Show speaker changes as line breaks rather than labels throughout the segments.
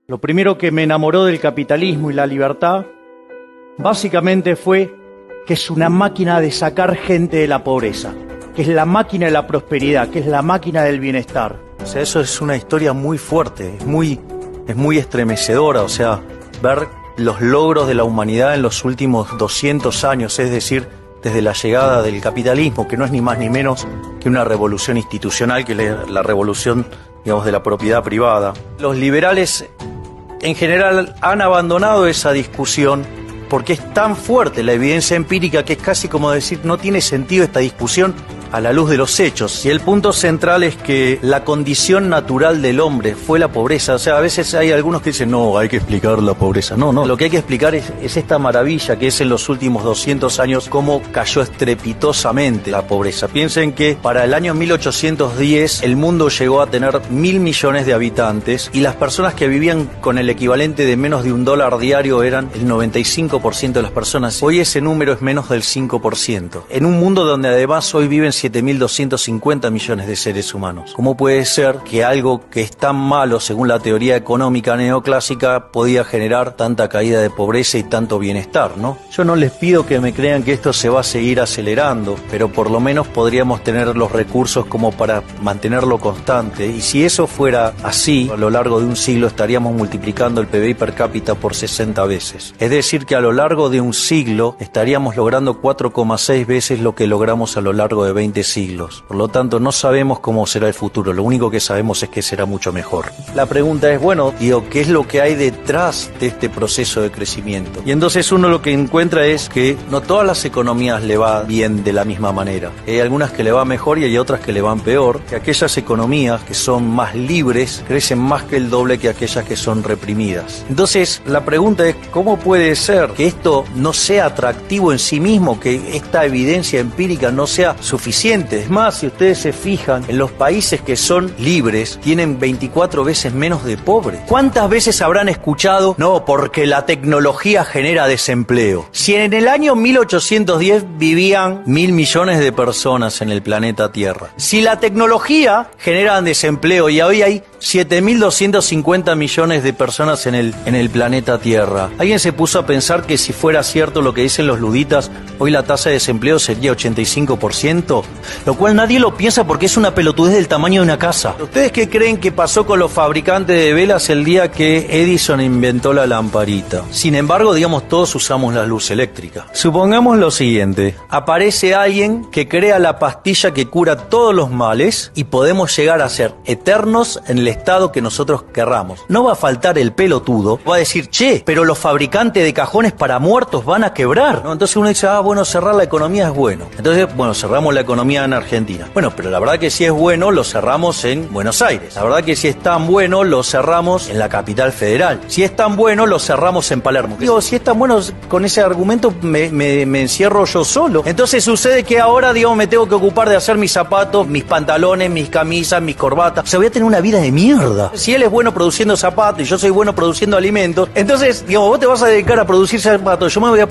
Lo primero que me enamoró del capitalismo y la libertad, básicamente fue que es una máquina de sacar gente de la pobreza, que es la máquina de la prosperidad, que es la máquina del bienestar.
O sea, eso es una historia muy fuerte, es muy estremecedora, o sea, ver los logros de la humanidad en los últimos 200 años, es decir, desde la llegada del capitalismo, que no es ni más ni menos que una revolución institucional, que es la revolución, digamos, de la propiedad privada. Los liberales, en general, han abandonado esa discusión porque es tan fuerte la evidencia empírica que es casi como decir, no tiene sentido esta discusión a la luz de los hechos. Y el punto central es que la condición natural del hombre fue la pobreza. O sea, a veces hay algunos que dicen, no, hay que explicar la pobreza. No, lo que hay que explicar es esta maravilla que es en los últimos 200 años cómo cayó estrepitosamente la pobreza. Piensen que para el año 1810 el mundo llegó a tener 1.000 millones de habitantes y las personas que vivían con el equivalente de menos de $1 diario eran el 95% de las personas. Hoy ese número es menos del 5%. En un mundo donde además hoy viven 7.250 millones de seres humanos. ¿Cómo puede ser que algo que es tan malo, según la teoría económica neoclásica, podía generar tanta caída de pobreza y tanto bienestar, ¿no? Yo no les pido que me crean que esto se va a seguir acelerando, pero por lo menos podríamos tener los recursos como para mantenerlo constante. Y si eso fuera así, a lo largo de un siglo estaríamos multiplicando el PBI per cápita por 60 veces. Es decir, que a lo largo de un siglo estaríamos logrando 4,6 veces lo que logramos a lo largo de 20 siglos. Por lo tanto, no sabemos cómo será el futuro. Lo único que sabemos es que será mucho mejor. La pregunta es, bueno, ¿qué es lo que hay detrás de este proceso de crecimiento? Y entonces uno lo que encuentra es que no todas las economías le va bien de la misma manera. Hay algunas que le va mejor y hay otras que le van peor. Que aquellas economías que son más libres crecen más que el doble que aquellas que son reprimidas. Entonces, la pregunta es, ¿cómo puede ser que esto no sea atractivo en sí mismo, que esta evidencia empírica no sea suficiente? Es más, si ustedes se fijan, en los países que son libres tienen 24 veces menos de pobres. ¿Cuántas veces habrán escuchado? No, porque la tecnología genera desempleo. Si en el año 1810 vivían 1.000 millones de personas en el planeta Tierra, si la tecnología genera desempleo y hoy hay 7.250 millones de personas en el planeta Tierra, ¿alguien se puso a pensar que si fuera cierto lo que dicen los luditas, hoy la tasa de desempleo sería 85%? Lo cual nadie lo piensa porque es una pelotudez del tamaño de una casa. ¿Ustedes qué creen que pasó con los fabricantes de velas el día que Edison inventó la lamparita? Sin embargo, digamos, todos usamos la luz eléctrica. Supongamos lo siguiente, aparece alguien que crea la pastilla que cura todos los males y podemos llegar a ser eternos en el estado que nosotros querramos. No va a faltar el pelotudo, va a decir, che, pero los fabricantes de cajones para muertos van a quebrar, ¿no? Entonces uno dice, bueno, cerrar la economía es bueno. Entonces, bueno, cerramos la economía en Argentina. Bueno, pero la verdad que si es bueno, lo cerramos en Buenos Aires. La verdad que si es tan bueno, lo cerramos en la capital federal. Si es tan bueno, lo cerramos en Palermo. Digo, si es tan bueno, con ese argumento me encierro yo solo. Entonces sucede que ahora, digamos, me tengo que ocupar de hacer mis zapatos, mis pantalones, mis camisas, mis corbatas. O sea, voy a tener una vida de mierda. Si él es bueno produciendo zapatos y yo soy bueno produciendo alimentos, entonces, digamos, vos te vas a dedicar a producir zapatos, yo me voy a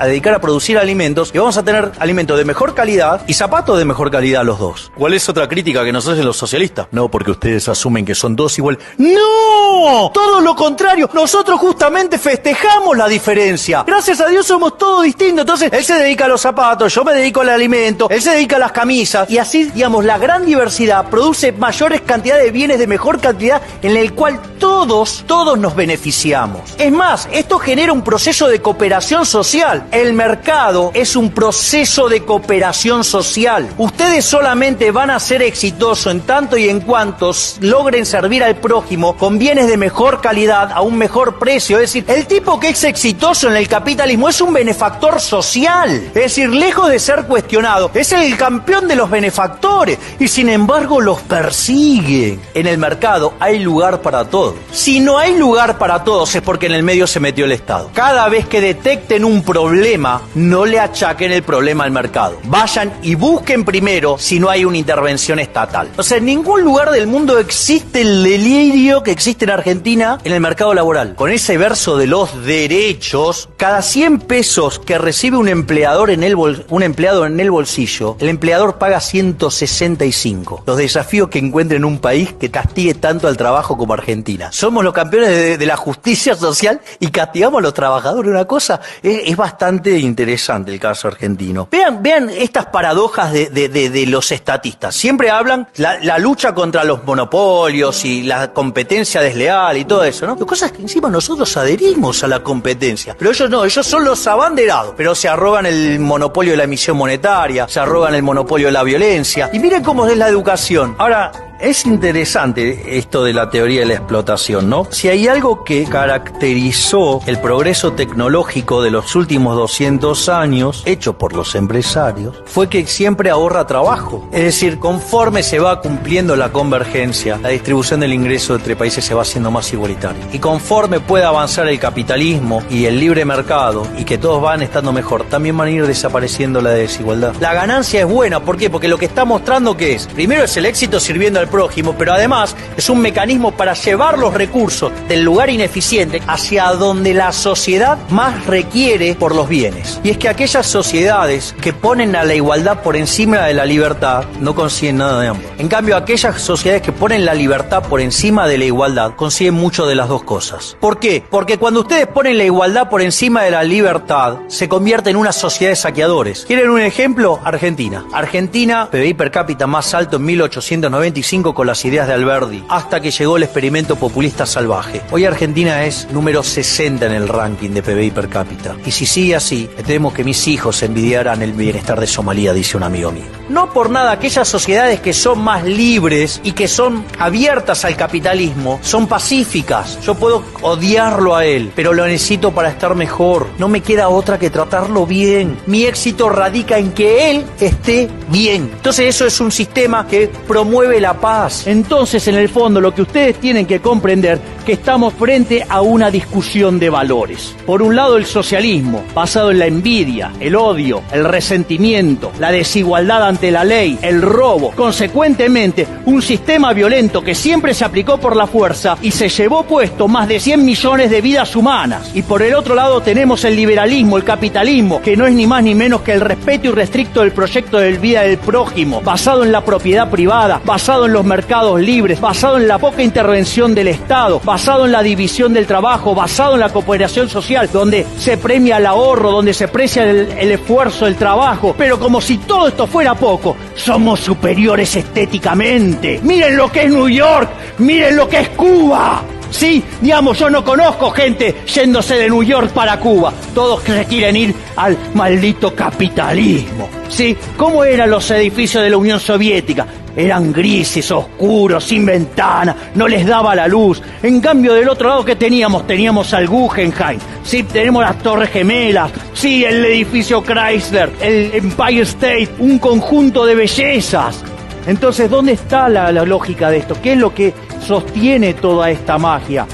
dedicar a producir alimentos y vamos a tener alimentos de mejor calidad y zapatos de mejor calidad los dos. ¿Cuál es otra crítica que nos hacen los socialistas? No, porque ustedes asumen que son dos igual. ¡No! Todo lo contrario. Nosotros justamente festejamos la diferencia. Gracias a Dios somos todos distintos. Entonces, él se dedica a los zapatos, yo me dedico al alimento, él se dedica a las camisas y así, digamos, la gran diversidad produce mayores cantidades de bienes de mejor calidad en el cual todos nos beneficiamos. Es más, esto genera un proceso de cooperación social. El mercado es un proceso de cooperación social. Ustedes solamente van a ser exitosos en tanto y en cuanto logren servir al prójimo con bienes de mejor calidad a un mejor precio. Es decir, el tipo que es exitoso en el capitalismo es un benefactor social. Es decir, lejos de ser cuestionado, es el campeón de los benefactores y sin embargo los persiguen. En el mercado hay lugar para todos. Si no hay lugar para todos es porque en el medio se metió el Estado. Cada vez que detecten un problema, no le achaquen el problema al mercado. Vayan y busquen primero si no hay una intervención estatal. O sea, en ningún lugar del mundo existe el delirio que existe en Argentina en el mercado laboral. Con ese verso de los derechos, cada 100 pesos que recibe un empleado en el bolsillo, el empleador paga 165. Los desafíos que encuentre en un país que castigue tanto al trabajo como Argentina. Somos los campeones de la justicia social y castigamos a los trabajadores. Una cosa es bastante interesante el caso argentino. Vean estas paradojas de los estatistas. Siempre hablan la lucha contra los monopolios y la competencia desleal y todo eso, ¿no? Lo cosas que encima nosotros adherimos a la competencia. Pero ellos no, ellos son los abanderados. Pero se arrogan el monopolio de la emisión monetaria, se arrogan el monopolio de la violencia. Y miren cómo es la educación. Ahora, es interesante esto de la teoría de la explotación, ¿no? Si hay algo que caracterizó el progreso tecnológico de los últimos 200 años, hecho por los empresarios, fue que siempre ahorra trabajo. Es decir, conforme se va cumpliendo la convergencia, la distribución del ingreso entre países se va haciendo más igualitaria. Y conforme pueda avanzar el capitalismo y el libre mercado, y que todos van estando mejor, también van a ir desapareciendo la desigualdad. La ganancia es buena, ¿por qué? Porque lo que está mostrando que es, primero es el éxito sirviendo al prójimo, pero además es un mecanismo para llevar los recursos del lugar ineficiente hacia donde la sociedad más requiere por los bienes. Y es que aquellas sociedades que ponen a la igualdad por encima de la libertad no consiguen nada de ambos. En cambio, aquellas sociedades que ponen la libertad por encima de la igualdad consiguen mucho de las dos cosas. ¿Por qué? Porque cuando ustedes ponen la igualdad por encima de la libertad, se convierte en una sociedad de saqueadores. ¿Quieren un ejemplo? Argentina. Argentina, PBI per cápita más alto en 1895 con las ideas de Alberdi, hasta que llegó el experimento populista salvaje. Hoy Argentina es número 60 en el ranking de PBI per cápita. Y si sigue así, tenemos que mis hijos envidiarán el bienestar de Somalia, dice un amigo mío. No por nada, aquellas sociedades que son más libres y que son abiertas al capitalismo, son pacíficas. Yo puedo odiarlo a él, pero lo necesito para estar mejor. No me queda otra que tratarlo bien. Mi éxito radica en que él esté bien. Entonces eso es un sistema que promueve la paz.
Entonces, en el fondo, lo que ustedes tienen que comprender que estamos frente a una discusión de valores. Por un lado, el socialismo, basado en la envidia, el odio, el resentimiento, la desigualdad ante la ley, el robo. Consecuentemente, un sistema violento que siempre se aplicó por la fuerza y se llevó puesto más de 100 millones de vidas humanas. Y por el otro lado tenemos el liberalismo, el capitalismo, que no es ni más ni menos que el respeto irrestricto del proyecto de vida del prójimo, basado en la propiedad privada, basado en los mercados libres, basado en la poca intervención del Estado, basado en la división del trabajo, basado en la cooperación social, donde se premia el ahorro, donde se aprecia el esfuerzo, el trabajo. Pero como si todo esto fuera poco, somos superiores estéticamente. Miren lo que es New York, miren lo que es Cuba. Sí, digamos, yo no conozco gente yéndose de New York para Cuba. Todos se quieren ir al maldito capitalismo. Sí, ¿cómo eran los edificios de la Unión Soviética? Eran grises, oscuros, sin ventana, no les daba la luz. En cambio, del otro lado, ¿qué teníamos? Teníamos al Guggenheim, sí, tenemos las Torres Gemelas, sí, el edificio Chrysler, el Empire State, un conjunto de bellezas. Entonces, ¿dónde está la lógica de esto? ¿Qué es lo que sostiene toda esta magia?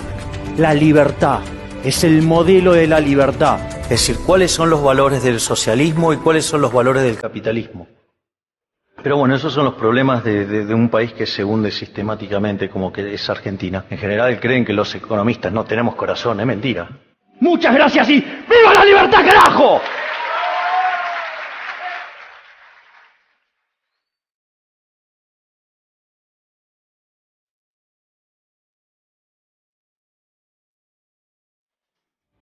La libertad. Es el modelo de la libertad.
Es decir, ¿cuáles son los valores del socialismo y cuáles son los valores del capitalismo? Pero bueno, esos son los problemas de un país que se hunde sistemáticamente, como que es Argentina. En general creen que los economistas no tenemos corazón, es mentira.
Muchas gracias y ¡viva la libertad, carajo!